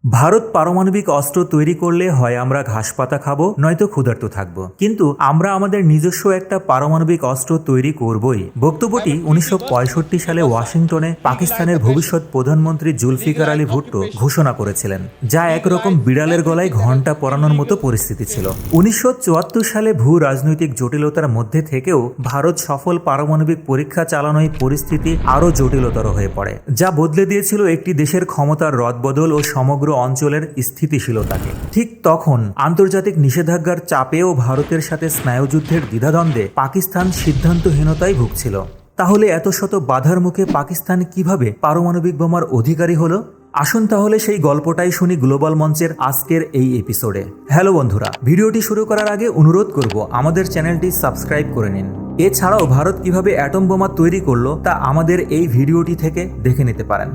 ভারত পারমাণবিক অস্ত্র তৈরি করলে হয় আমরা ঘাস পাতা খাবো নয়তো ক্ষুধার্ত থাকবো, কিন্তু আমরা আমাদের নিজস্ব একটা পারমাণবিক অস্ত্র তৈরি করবই। বক্তব্যটি 1965 সালে ওয়াশিংটনে পাকিস্তানের ভবিষ্যৎ প্রধানমন্ত্রী জুলফিকার আলী ভুট্টো ঘোষণা করেছিলেন, যা একরকম বিড়ালের গলায় ঘণ্টা পরানোর মতো পরিস্থিতি ছিল। 1974 সালে ভূ রাজনৈতিক জটিলতার মধ্যে থেকেও ভারত সফল পারমাণবিক পরীক্ষা চালানোয় পরিস্থিতি আরও জটিলতর হয়ে পড়ে, যা বদলে দিয়েছিল একটি দেশের ক্ষমতার রদবদল ও সমগ্র অঞ্চলের স্থিতিশীলতাকে। ঠিক তখন আন্তর্জাতিক নিষেধাজ্ঞার চাপেও ভারতের সাথে স্নায়ুযুদ্ধের দ্বিধাদ্বন্দ্বে পাকিস্তান সিদ্ধান্তহীনতায় ভুগছিল। তাহলে এত শত বাধার মুখে পাকিস্তান কিভাবে পারমাণবিক বোমার অধিকারী হলো? আসুন তাহলে সেই গল্পটাই শুনি গ্লোবাল মঞ্চের আজকের এই এপিসোডে। হ্যালো বন্ধুরা, ভিডিওটি শুরু করার আগে অনুরোধ করব আমাদের চ্যানেলটি সাবস্ক্রাইব করে নিন। এছাড়াও ভারত কিভাবে অ্যাটম বোমা তৈরি করলো তা আমাদের এই ভিডিওটি থেকে দেখে নিতে পারেন।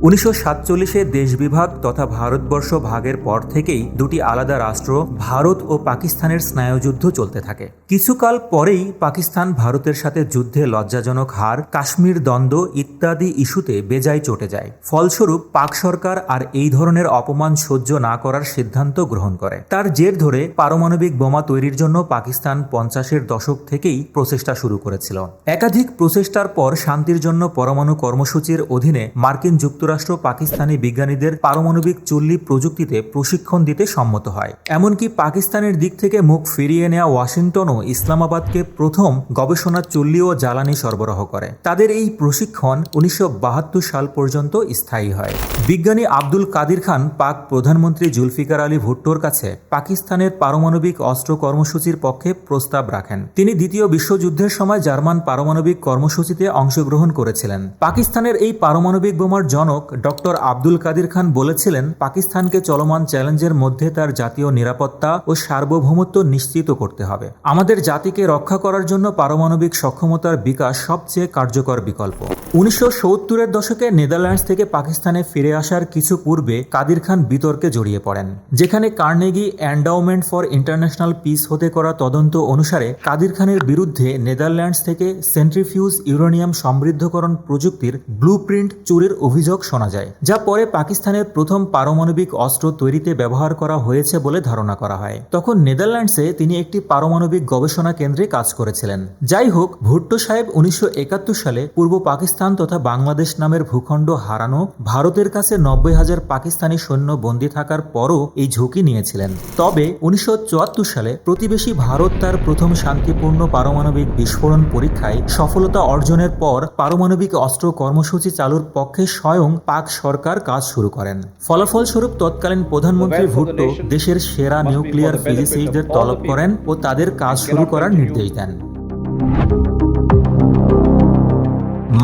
1947-এ দেশ বিভাগ তথা ভারতবর্ষ ভাগের পর থেকেই দুটি আলাদা রাষ্ট্র ভারত ও পাকিস্তানের স্নায়ুযুদ্ধ চলতে থাকে। কিছুকাল পরেই পাকিস্তান ভারতের সাথে যুদ্ধে লজ্জাজনক হার, কাশ্মীর দ্বন্দ্ব ইত্যাদি ইস্যুতে বেজায় চটে যায়। ফলস্বরূপ পাক সরকার আর এই ধরনের অপমান সহ্য না করার সিদ্ধান্ত গ্রহণ করে। তার জের ধরে পারমাণবিক বোমা তৈরির জন্য পাকিস্তান 50-এর দশক থেকেই প্রচেষ্টা শুরু করেছিল। একাধিক প্রচেষ্টার পর শান্তির জন্য পরমাণু কর্মসূচির অধীনে মার্কিন যুক্তরাষ্ট্র পাকিস্তানি বিজ্ঞানীদের পারমাণবিক চুল্লি প্রযুক্তিতে প্রশিক্ষণ দিতে সম্মত হয়। এমনকি পাকিস্তানের দিক থেকে মুখ ফিরিয়ে নেওয়া ওয়াশিংটনও ইসলামাবাদকে প্রথম গবেষণা চুল্লি ও জ্বালানি সরবরাহ করে। তাদের এই প্রশিক্ষণ 1972 সাল পর্যন্ত স্থায়ী হয়। বিজ্ঞানী আব্দুল কাদির খান পাক প্রধানমন্ত্রী জুলফিকার আলী ভুট্টোর কাছে পাকিস্তানের পারমাণবিক অস্ত্র কর্মসূচির পক্ষে প্রস্তাব রাখেন। তিনি দ্বিতীয় বিশ্বযুদ্ধের সময় জার্মান পারমাণবিক কর্মসূচিতে অংশগ্রহণ করেছিলেন। পাকিস্তানের এই পারমাণবিক বোমার জনক ডক্টর আব্দুল কাদির খান বলেছিলেন, পাকিস্তানকে চলমান চ্যালেঞ্জের মধ্যে তার জাতীয় নিরাপত্তা ও সার্বভৌমত্ব নিশ্চিত করতে হবে। আমাদের জাতিকে রক্ষা করার জন্য পারমাণবিক সক্ষমতার বিকাশ সবচেয়ে কার্যকর বিকল্প। 1970-এর দশকে নেদারল্যান্ডস থেকে পাকিস্তানে ফিরে আসার কিছু পূর্বে কাদির খান বিতর্কে জড়িয়ে পড়েন, যেখানে Carnegie endowment for international piece হতে করা তদন্ত অনুসারে কাদির খানের বিরুদ্ধে নেদারল্যান্ডস থেকে সেন্ট্রিফিউজ ইউরেনিয়াম সমৃদ্ধকরণ প্রযুক্তির ব্লুপ্রিন্ট চুরির অভিযোগ শোনা যায়, যা পরে পাকিস্তানের প্রথম পারমাণবিক অস্ত্র তৈরিতে ব্যবহার করা হয়েছে বলে ধারণা করা হয়। তখন নেদারল্যান্ডসে তিনি একটি পারমাণবিক গবেষণা কেন্দ্রে কাজ করেছিলেন। যাই হোক, ভুট্টো সাহেব 1971 সালে পূর্ব পাকিস্তান তথা বাংলাদেশ নামের ভূখণ্ড হারানো, ভারতের কাছে 90,000 পাকিস্তানি সৈন্য বন্দী থাকার পরও এই ঝুঁকি নিয়েছিলেন। তবে 1974 সালে প্রতিবেশী ভারত তার প্রথম শান্তিপূর্ণ পারমাণবিক বিস্ফোরণ পরীক্ষায় সফলতা অর্জনের পর পারমাণবিক অস্ত্র কর্মসূচি চালুর পক্ষে স্বয়ং পাক সরকার কাজ শুরু করেন। ফলাফলস্বরূপ তৎকালীন প্রধানমন্ত্রী ভুট্টো দেশের সেরা নিউক্লিয়ার ফিজিসিস্টদের তলব করেন ও তাদের কাজ শুরু করার নির্দেশ দেন।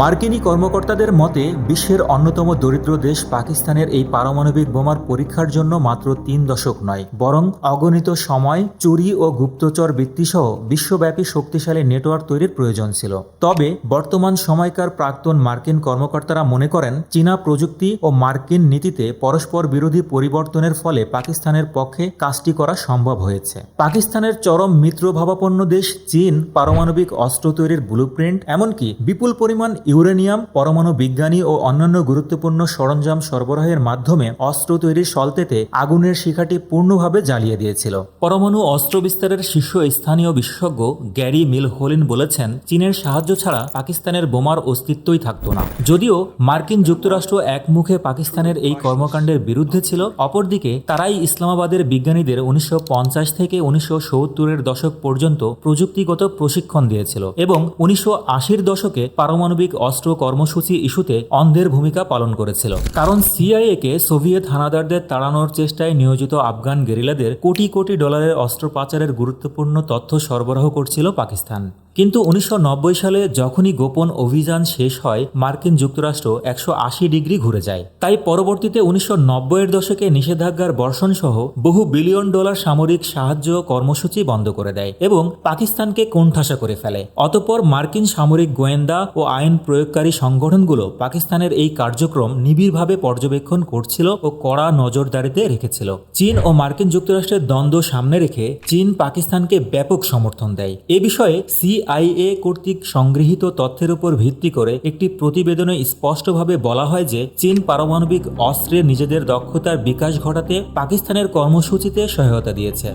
মার্কিনী কর্মকর্তাদের মতে বিশ্বের অন্যতম দরিদ্র দেশ পাকিস্তানের এই পারমাণবিক বোমার পরীক্ষার জন্য মাত্র 3 দশক নয়, বরং অগণিত সময়, চুরি ও গুপ্তচর বৃত্তিসহ বিশ্বব্যাপী শক্তিশালী নেটওয়ার্ক তৈরির প্রয়োজন ছিল। তবে বর্তমান সময়কার প্রাক্তন মার্কিন কর্মকর্তারা মনে করেন, চীনা প্রযুক্তি ও মার্কিন নীতিতে পরস্পর বিরোধী পরিবর্তনের ফলে পাকিস্তানের পক্ষে কাজটি করা সম্ভব হয়েছে। পাকিস্তানের চরম মিত্রভাবাপন্ন দেশ চীন পারমাণবিক অস্ত্র তৈরির ব্লুপ্রিন্ট, এমনকি বিপুল পরিমাণ ইউরেনিয়াম, পরমাণু বিজ্ঞানী ও অন্যান্য গুরুত্বপূর্ণ সরঞ্জাম সরবরাহের মাধ্যমে অস্ত্র তৈরির সলতেতে আগুনের শিখাটি পূর্ণভাবে জ্বালিয়ে দিয়েছিল। পরমাণু অস্ত্র বিস্তারের শীর্ষস্থানীয় বিশেষজ্ঞ গ্যারি মিলহোলিন বলেছেন, চীনের সাহায্য ছাড়া পাকিস্তানের বোমার অস্তিত্বই থাকত না। যদিও মার্কিন যুক্তরাষ্ট্র একমুখে পাকিস্তানের এই কর্মকাণ্ডের বিরুদ্ধে ছিল, অপরদিকে তারাই ইসলামাবাদের বিজ্ঞানীদের 1950 থেকে 1970-এর দশক পর্যন্ত প্রযুক্তিগত প্রশিক্ষণ দিয়েছিল এবং 1980-র দশকে পারমাণবিক অস্ত্র কর্মসূচি ইস্যুতে অন্ধের ভূমিকা পালন করেছিল। কারণ সিআইএকে সোভিয়েত হানাদারদের তাড়ানোর চেষ্টায় নিয়োজিত আফগান গেরিলাদের কোটি কোটি ডলারের অস্ত্র পাচারের গুরুত্বপূর্ণ তথ্য সরবরাহ করছিল পাকিস্তান। কিন্তু 1990 সালে যখনই গোপন অভিযান শেষ হয়, মার্কিন যুক্তরাষ্ট্র 180 ডিগ্রি ঘুরে যায়। তাই পরবর্তীতে 1990-এর দশকে নিষেধাজ্ঞার বর্ষণ সহ বহু বিলিয়ন ডলার সামরিক সাহায্য কর্মসূচি বন্ধ করে দেয় এবং পাকিস্তানকে কোণঠাসা করে ফেলে। অতঃপর মার্কিন সামরিক গোয়েন্দা ও আইন প্রয়োগকারী সংগঠনগুলো পাকিস্তানের এই কার্যক্রম নিবিড়ভাবে পর্যবেক্ষণ করছিল ও কড়া নজরদারিতে রেখেছিল। চীন ও মার্কিন যুক্তরাষ্ট্রের দ্বন্দ্ব সামনে রেখে চীন পাকিস্তানকে ব্যাপক সমর্থন দেয়। এ বিষয়ে CIA কর্তৃক সংগৃহীত তথ্যের উপর ভিত্তি করে একটি প্রতিবেদনে স্পষ্টভাবে বলা হয় যে চীন পারমাণবিক অস্ত্রের নিজেদের দক্ষতার বিকাশ ঘটাতে পাকিস্তানের কর্মসূচিতে সহায়তা দিয়েছে।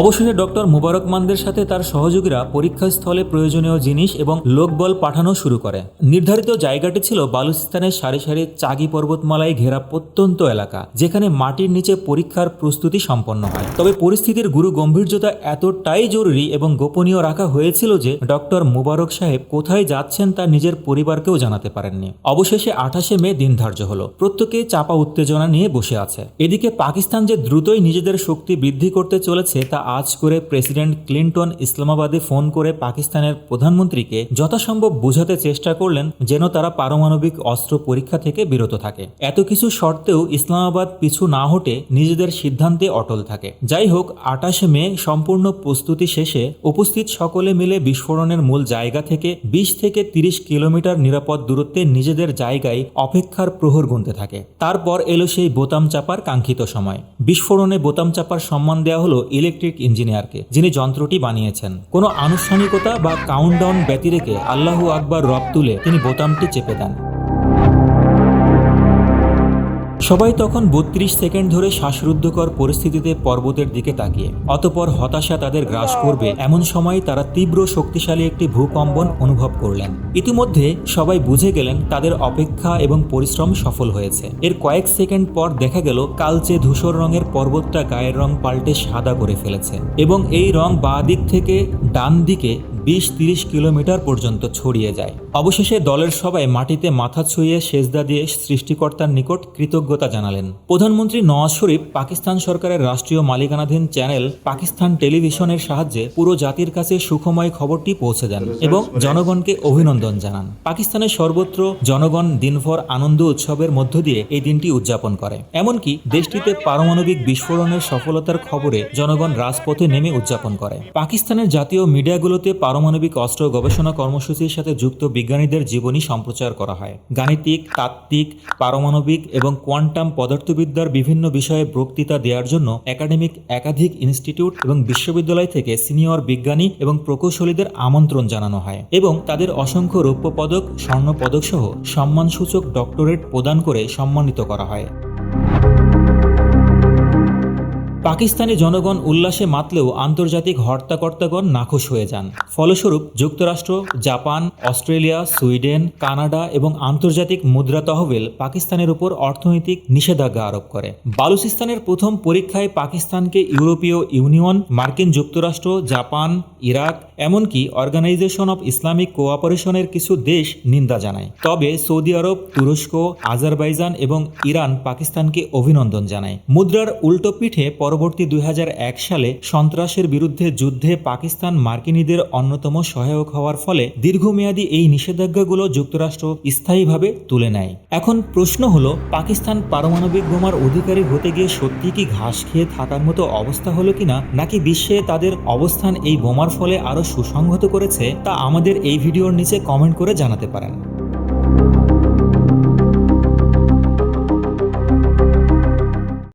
অবশেষে ডক্টর মুবারকমানদের সাথে তার সহযোগীরা পরীক্ষাস্থলে প্রয়োজনীয় জিনিস এবং লোকবল পাঠানো শুরু করে। নির্ধারিত জায়গাটি ছিল বালুচিস্তানের সারি সারি চাগি পর্বতমালায় ঘেরা প্রত্যন্ত এলাকা, যেখানে মাটির নিচে পরীক্ষার প্রস্তুতি সম্পন্ন হয়। তবে পরিস্থিতির গুরু গম্ভীর্যতা এতটাই জরুরি এবং গোপনীয় রাখা হয়েছিল যে ডক্টর মুবারক সাহেব কোথায় যাচ্ছেন তা নিজের পরিবারকেও জানাতে পারেননি। অবশেষে 28শে মে দিন ধার্য হলো। প্রত্যেকে চাপা উত্তেজনা নিয়ে বসে আছে। এদিকে পাকিস্তান যে দ্রুতই নিজেদের শক্তি বৃদ্ধি করতে চলেছে তা আজ করে প্রেসিডেন্ট ক্লিন্টন ইসলামাবাদে ফোন করে পাকিস্তানের প্রধানমন্ত্রীকে যথাসম্ভব বোঝাতে চেষ্টা করলেন যেন তারা পারমাণবিক অস্ত্র পরীক্ষা থেকে বিরত থাকে। এত কিছু সত্ত্বেও ইসলামাবাদ পিছু না হটে নিজেদের সিদ্ধান্তে অটল থাকে। যাই হোক, 28শে মে সম্পূর্ণ প্রস্তুতি শেষে উপস্থিত সকলে মিলে বিস্ফোরণের মূল জায়গা থেকে 20 থেকে 30 কিলোমিটার নিরাপদ দূরত্বে নিজেদের জায়গায় অপেক্ষার প্রহর গুনতে থাকে। তারপর এলো সেই বোতাম চাপার কাঙ্ক্ষিত সময়। বিস্ফোরণে বোতাম চাপার সম্মান দেওয়া হলো ইলেকট্রিক ইঞ্জিনিয়ারকে, যিনি যন্ত্রটি বানিয়েছেন। কোনো আনুষ্ঠানিকতা বা কাউন্টডাউন ব্যতি রেখে আল্লাহু আকবার রব তুলে তিনি বোতামটি চেপে দেন। সবাই তখন 32 সেকেন্ড ধরে শ্বাসরুদ্ধকর পরিস্থিতিতে পর্বতের দিকে তাকিয়ে, অতঃপর হতাশা তাদের গ্রাস করবে এমন সময় তারা তীব্র শক্তিশালী একটি ভূকম্পন অনুভব করলেন। ইতিমধ্যে সবাই বুঝে গেলেন তাদের অপেক্ষা এবং পরিশ্রম সফল হয়েছে। এর কয়েক সেকেন্ড পর দেখা গেল কালচে ধূসর রঙের পর্বতটা গায়ের রং পাল্টে সাদা করে ফেলেছে এবং এই রং বাঁ দিক থেকে ডান দিকে 20-30 কিলোমিটার পর্যন্ত ছড়িয়ে যায়। অবশেষে দলের সবাই মাটিতে মাথা ছুঁয়ে সেজদা দিয়ে সৃষ্টিকর্তার নিকট কৃতজ্ঞতা জানালেন। প্রধানমন্ত্রী নওয়াজ শরীফ পাকিস্তান সরকারের রাষ্ট্রীয় মালিকানাধীন চ্যানেল পাকিস্তান টেলিভিশনের সাহায্যে পুরো জাতির কাছে সুখময় খবরটি পৌঁছে দেন এবং জনগণকে অভিনন্দন জানান। পাকিস্তানের সর্বত্র জনগণ দিনভর আনন্দ উৎসবের মধ্য দিয়ে এই দিনটি উদযাপন করে। এমনকি দেশটিতে পারমাণবিক বিস্ফোরণের সফলতার খবরে জনগণ রাজপথে নেমে উদযাপন করে। পাকিস্তানের জাতীয় মিডিয়াগুলোতে পারমাণবিক অস্ত্র গবেষণা কর্মসূচির সাথে যুক্ত বিজ্ঞানীদের জীবনী সম্প্রচার করা হয়। গাণিতিক, তাত্ত্বিক, পারমাণবিক এবং কোয়ান্টাম পদার্থবিদ্যার বিভিন্ন বিষয়ে বক্তৃতা দেওয়ার জন্য একাধিক ইনস্টিটিউট এবং বিশ্ববিদ্যালয় থেকে সিনিয়র বিজ্ঞানী এবং প্রকৌশলীদের আমন্ত্রণ জানানো হয় এবং তাদের অসংখ্য রৌপ্য পদক, স্বর্ণ পদক সহ সম্মানসূচক ডক্টরেট প্রদান করে সম্মানিত করা হয়। পাকিস্তানি জনগণ উল্লাসে মাতলেও আন্তর্জাতিক হর্তাকর্তাগণ নাখোশ হয়ে যান। ফলস্বরূপ যুক্তরাষ্ট্র, জাপান, অস্ট্রেলিয়া, সুইডেন, কানাডা এবং আন্তর্জাতিক মুদ্রা তহবিল পাকিস্তানের উপর অর্থনৈতিক নিষেধাজ্ঞা আরোপ করে। বালুচিস্তানের প্রথম পরীক্ষায় পাকিস্তানকে ইউরোপীয় ইউনিয়ন, মার্কিন যুক্তরাষ্ট্র, জাপান, ইরাক, এমনকি অর্গানাইজেশন অব ইসলামিক কোঅপারেশনের কিছু দেশ নিন্দা জানায়। তবে সৌদি আরব, তুরস্ক, আজারবাইজান এবং ইরান পাকিস্তানকে অভিনন্দন জানায়। মুদ্রার উল্টো পিঠে পরবর্তী 2001 সালে সন্ত্রাসের বিরুদ্ধে যুদ্ধে পাকিস্তান মার্কিনীদের অন্যতম সহায়ক হওয়ার ফলে দীর্ঘমেয়াদী এই নিষেধাজ্ঞাগুলো যুক্তরাষ্ট্র স্থায়ীভাবে তুলে নেয়। এখন প্রশ্ন হলো, পাকিস্তান পারমাণবিক বোমার অধিকারী হতে গিয়ে সত্যি কি ঘাস খেয়ে থাকার মতো অবস্থা হলো কিনা, নাকি বিশ্বে তাদের অবস্থান এই বোমার ফলে আরো সুসংহত করেছে, তা আমাদের এই ভিডিওর নিচে কমেন্ট করে জানাতে পারেন।